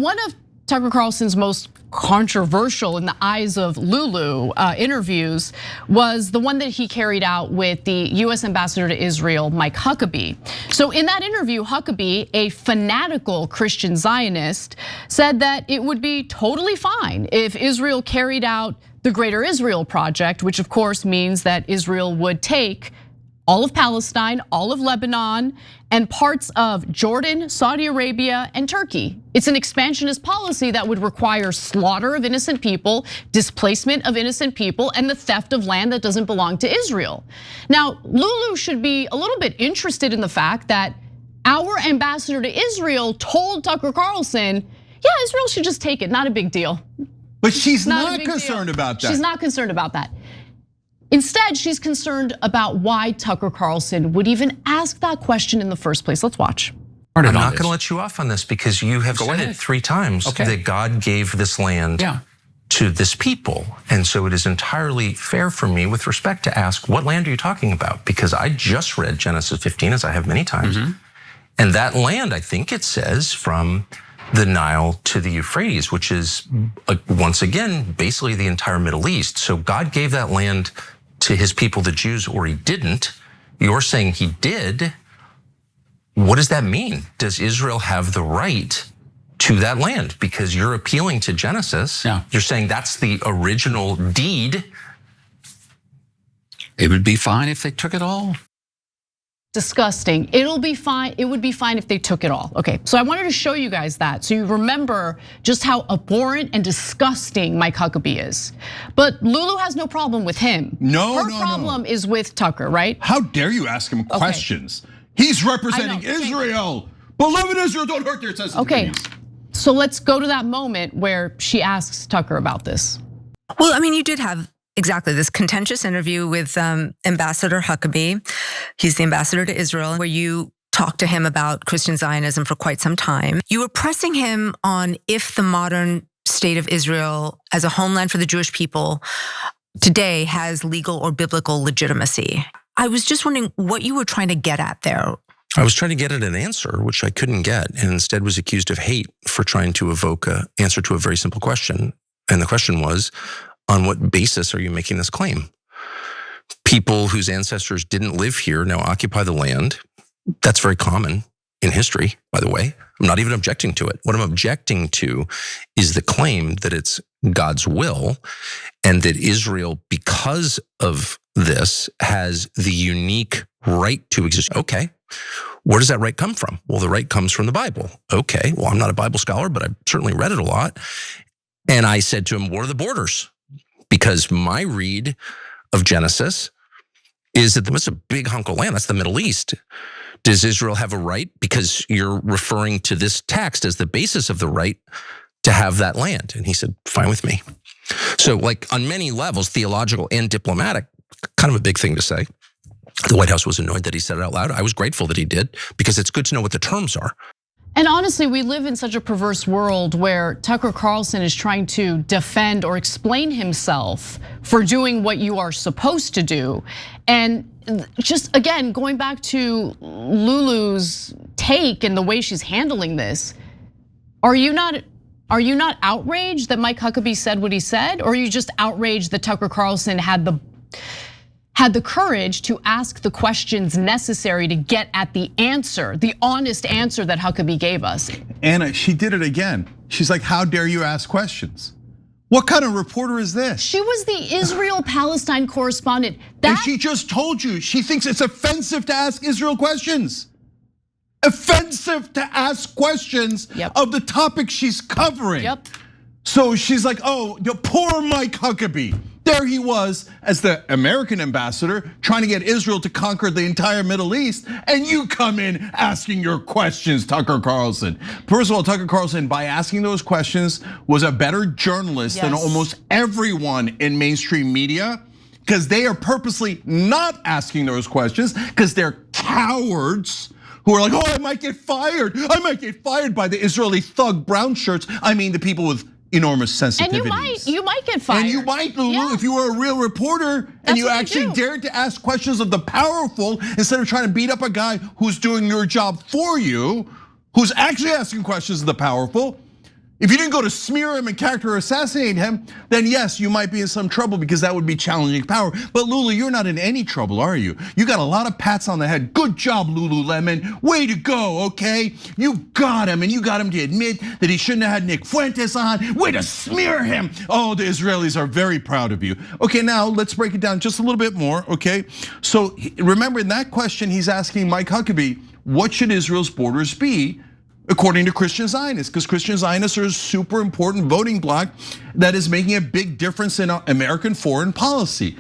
One of Tucker Carlson's most controversial in the eyes of Lulu interviews was the one that he carried out with the US ambassador to Israel, Mike Huckabee. So in that interview, Huckabee, a fanatical Christian Zionist, said that it would be totally fine if Israel carried out the Greater Israel Project, which of course means that Israel would take all of Palestine, all of Lebanon, and parts of Jordan, Saudi Arabia, and Turkey. It's an expansionist policy that would require slaughter of innocent people, displacement of innocent people, and the theft of land that doesn't belong to Israel. Now, Lulu should be a little bit interested in the fact that our ambassador to Israel told Tucker Carlson, yeah, Israel should just take it, not a big deal. But she's not concerned about that. She's not concerned about that. Instead, she's concerned about why Tucker Carlson would even ask that question in the first place. Let's watch. I'm not going to let you off on this because you have said it 3 times that God gave this land to this people. And so it is entirely fair for me with respect to ask, what land are you talking about? Because I just read Genesis 15, as I have many times. And that land, I think it says, from the Nile to the Euphrates, which is, once again, basically the entire Middle East. So God gave that land to his people, the Jews, or he didn't. You're saying he did. What does that mean? Does Israel have the right to that land? Because you're appealing to Genesis. You're saying that's the original deed. It would be fine if they took it all. Disgusting. It'll be fine. It would be fine if they took it all. Okay, so I wanted to show you guys that so you remember just how abhorrent and disgusting Mike Huckabee is. But Lulu has no problem with him. Her problem is with Tucker, right? How dare you ask him questions? He's representing Israel. Beloved Israel, don't hurt their sensibilities. Okay, so let's go to that moment where she asks Tucker about this. Well, I mean, you did have exactly this contentious interview with Ambassador Huckabee. He's the ambassador to Israel, where you talked to him about Christian Zionism for quite some time. You were pressing him on if the modern state of Israel as a homeland for the Jewish people today has legal or biblical legitimacy. I was just wondering what you were trying to get at there. I was trying to get at an answer, which I couldn't get, and instead was accused of hate for trying to evoke an answer to a very simple question. And the question was, on what basis are you making this claim? People whose ancestors didn't live here now occupy the land. That's very common in history, by the way. I'm not even objecting to it. What I'm objecting to is the claim that it's God's will and that Israel, because of this, has the unique right to exist. Okay, where does that right come from? Well, the right comes from the Bible. Okay, well, I'm not a Bible scholar, but I've certainly read it a lot. And I said to him, what are the borders? Because my read of Genesis is that it's a big hunk of land. That's the Middle East. Does Israel have a right? Because you're referring to this text as the basis of the right to have that land. And he said, fine with me. So like on many levels, theological and diplomatic, kind of a big thing to say. The White House was annoyed that he said it out loud. I was grateful that he did because it's good to know what the terms are. And honestly, we live in such a perverse world where Tucker Carlson is trying to defend or explain himself for doing what you are supposed to do. And just again, going back to Lulu's take and the way she's handling this, are you not outraged that Mike Huckabee said what he said? Or are you just outraged that Tucker Carlson had the courage to ask the questions necessary to get at the answer, the honest answer that Huckabee gave us? Anna, she did it again. She's like, how dare you ask questions? What kind of reporter is this? She was the Israel-Palestine correspondent. And she just told you, she thinks it's offensive to ask Israel questions. Offensive to ask questions of the topic she's covering. So she's like, oh, poor Mike Huckabee. There he was as the American ambassador trying to get Israel to conquer the entire Middle East, and you come in asking your questions, Tucker Carlson. First of all, Tucker Carlson, by asking those questions, was a better journalist than almost everyone in mainstream media, because they are purposely not asking those questions because they're cowards who are like, oh, I might get fired. I might get fired by the Israeli thug brown shirts. I mean, the people with enormous sensitivities. And you might get fired. And you might, Lulu, if you were a real reporter and you actually dared to ask questions of the powerful instead of trying to beat up a guy who's doing your job for you, who's actually asking questions of the powerful, If you didn't go to smear him and character assassinate him, then yes, you might be in some trouble because that would be challenging power. But Lulu, you're not in any trouble, are you? You got a lot of pats on the head. Good job, Lululemon. Way to go, okay? You got him, and you got him to admit that he shouldn't have had Nick Fuentes on. Way to smear him. Oh, the Israelis are very proud of you. Okay, now let's break it down just a little bit more, okay? So remember in that question, he's asking Mike Huckabee, what should Israel's borders be? According to Christian Zionists, because Christian Zionists are a super important voting bloc that is making a big difference in American foreign policy.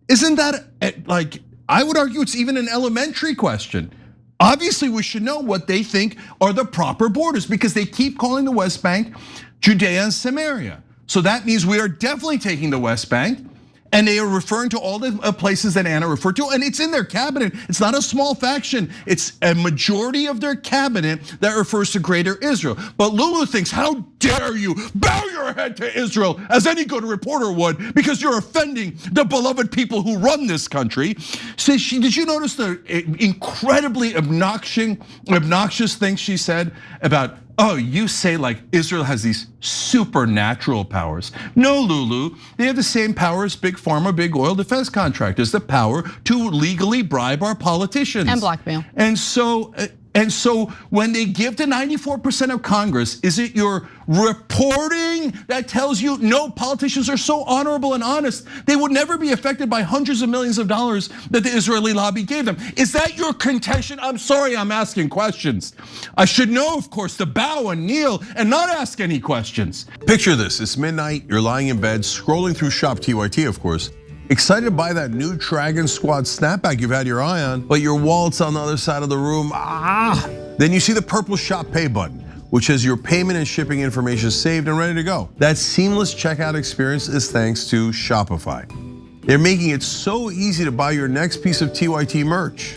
Isn't that like, I would argue it's even an elementary question. Obviously, we should know what they think are the proper borders because they keep calling the West Bank Judea and Samaria. So that means we are definitely taking the West Bank. And they are referring to all the places that Anna referred to, and it's in their cabinet. It's not a small faction. It's a majority of their cabinet that refers to Greater Israel. But Lulu thinks, how dare you bow your head to Israel as any good reporter would, because you're offending the beloved people who run this country. So did you notice the incredibly obnoxious thing she said about, oh, you say like Israel has these supernatural powers. No, Lulu, they have the same power as big pharma, big oil defense contractors, the power to legally bribe our politicians. And blackmail. And so when they give to 94% of Congress, is it your reporting that tells you no, politicians are so honorable and honest, they would never be affected by hundreds of millions of dollars that the Israeli lobby gave them? Is that your contention? I'm sorry, I'm asking questions. I should know, of course, to bow and kneel and not ask any questions. Picture this, it's midnight, you're lying in bed, scrolling through Shop TYT, of course. Excited to buy that new Dragon Squad snapback you've had your eye on, but your wallet's on the other side of the room. Then you see the purple Shop Pay button, which has your payment and shipping information saved and ready to go. That seamless checkout experience is thanks to Shopify. They're making it so easy to buy your next piece of TYT merch.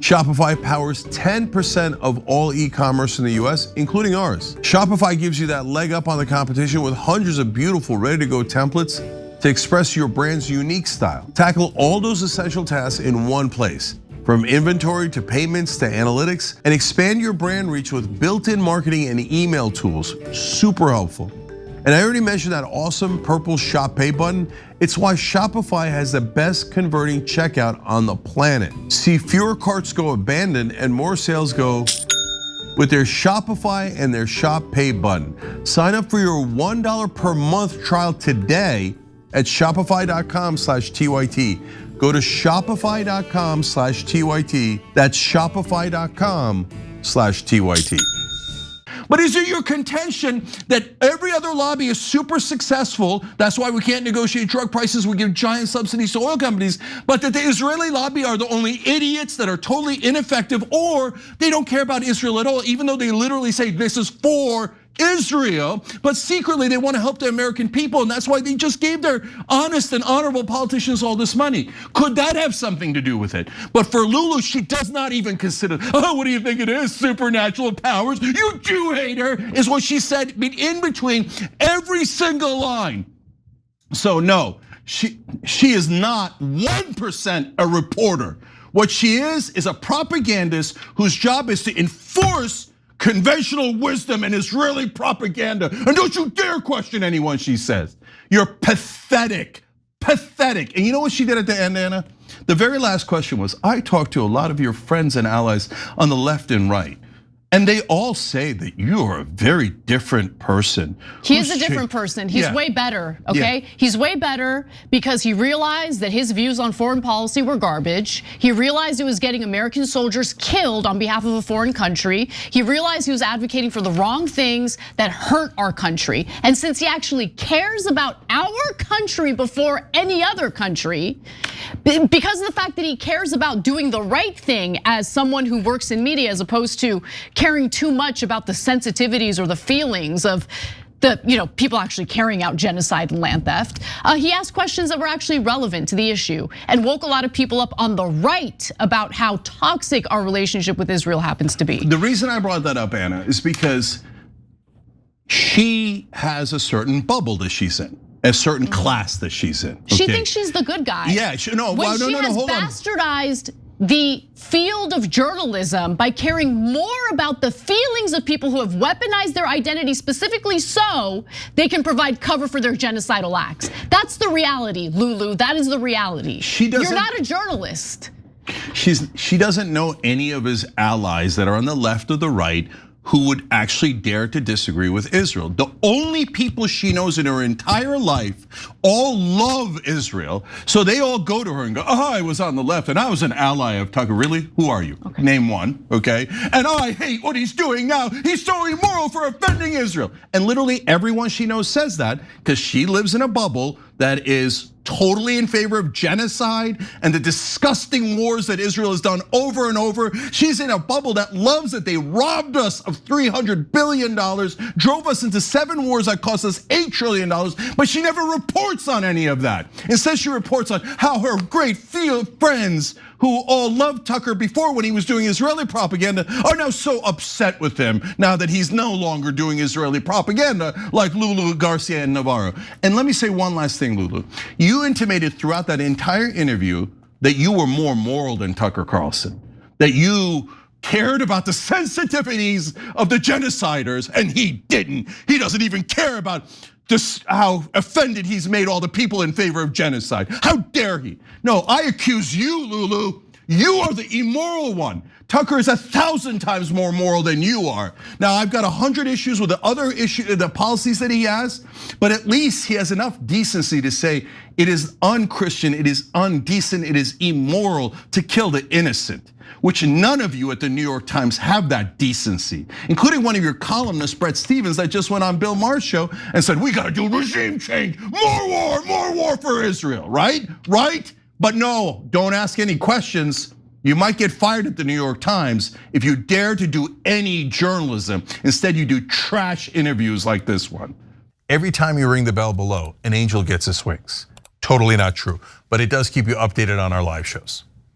Shopify powers 10% of all e-commerce in the US, including ours. Shopify gives you that leg up on the competition with hundreds of beautiful ready-to-go templates to express your brand's unique style. Tackle all those essential tasks in one place, from inventory to payments to analytics, and expand your brand reach with built-in marketing and email tools. Super helpful. And I already mentioned that awesome purple Shop Pay button. It's why Shopify has the best converting checkout on the planet. See fewer carts go abandoned and more sales go with their Shopify and their Shop Pay button. Sign up for your $1 per month trial today at shopify.com/TYT. Go to shopify.com/TYT. That's shopify.com/TYT. But is it your contention that every other lobby is super successful? That's why we can't negotiate drug prices. We give giant subsidies to oil companies. But that the Israeli lobby are the only idiots that are totally ineffective, or they don't care about Israel at all, even though they literally say this is for Israel, but secretly they want to help the American people, and that's why they just gave their honest and honorable politicians all this money. Could that have something to do with it? But for Lulu, she does not even consider, oh, what do you think it is? Supernatural powers? You Jew hater, is what she said in between every single line. So no, she is not 1% a reporter. What she is a propagandist whose job is to enforce conventional wisdom and Israeli propaganda. And don't you dare question anyone, she says. You're pathetic, pathetic. And you know what she did at the end, Anna? The very last question was, I talked to a lot of your friends and allies on the left and right, and they all say that you are a very different person. He is a different person. He's way better, okay? Yeah. He's way better because he realized that his views on foreign policy were garbage. He realized it was getting American soldiers killed on behalf of a foreign country. He realized he was advocating for the wrong things that hurt our country. And since he actually cares about our country before any other country, because of the fact that he cares about doing the right thing as someone who works in media, as opposed to caring too much about the sensitivities or the feelings of the people actually carrying out genocide and land theft. He asked questions that were actually relevant to the issue and woke a lot of people up on the right about how toxic our relationship with Israel happens to be. The reason I brought that up, Anna, is because she has a certain bubble that she's in, a certain class that she's in. She thinks she's the good guy. Yeah, no, when no, she has hold on. bastardized the field of journalism by caring more about the feelings of people who have weaponized their identity specifically so they can provide cover for their genocidal acts. That's the reality, Lulu. That is the reality. You're not a journalist. She doesn't know any of his allies that are on the left or the right who would actually dare to disagree with Israel. The only people she knows in her entire life all love Israel. So they all go to her and go, oh, I was on the left and I was an ally of Tucker. Really? Who are you? Okay. Name one, okay? And I hate what he's doing now. He's so immoral for offending Israel. And literally everyone she knows says that because she lives in a bubble that is totally in favor of genocide and the disgusting wars that Israel has done over and over. She's in a bubble that loves that they robbed us of $300 billion, drove us into 7 wars that cost us $8 trillion, but she never reports on any of that. Instead, she reports on how her great friends who all loved Tucker before when he was doing Israeli propaganda are now so upset with him now that he's no longer doing Israeli propaganda like Lulu Garcia and Navarro. And let me say one last thing, Lulu. You intimated throughout that entire interview that you were more moral than Tucker Carlson, that you cared about the sensitivities of the genociders, and he didn't. He doesn't even care about just how offended he's made all the people in favor of genocide. How dare he? No, I accuse you, Lulu. You are the immoral one. Tucker is 1,000 times more moral than you are. Now, I've got 100 issues with the other issue, the policies that he has, but at least he has enough decency to say it is unchristian, it is undecent, it is immoral to kill the innocent, which none of you at the New York Times have that decency, including one of your columnists, Bret Stephens, that just went on Bill Maher's show and said, we gotta do regime change, more war for Israel, right? Right? But no, don't ask any questions. You might get fired at the New York Times if you dare to do any journalism. Instead, you do trash interviews like this one. Every time you ring the bell below, an angel gets his wings. Totally not true, but it does keep you updated on our live shows.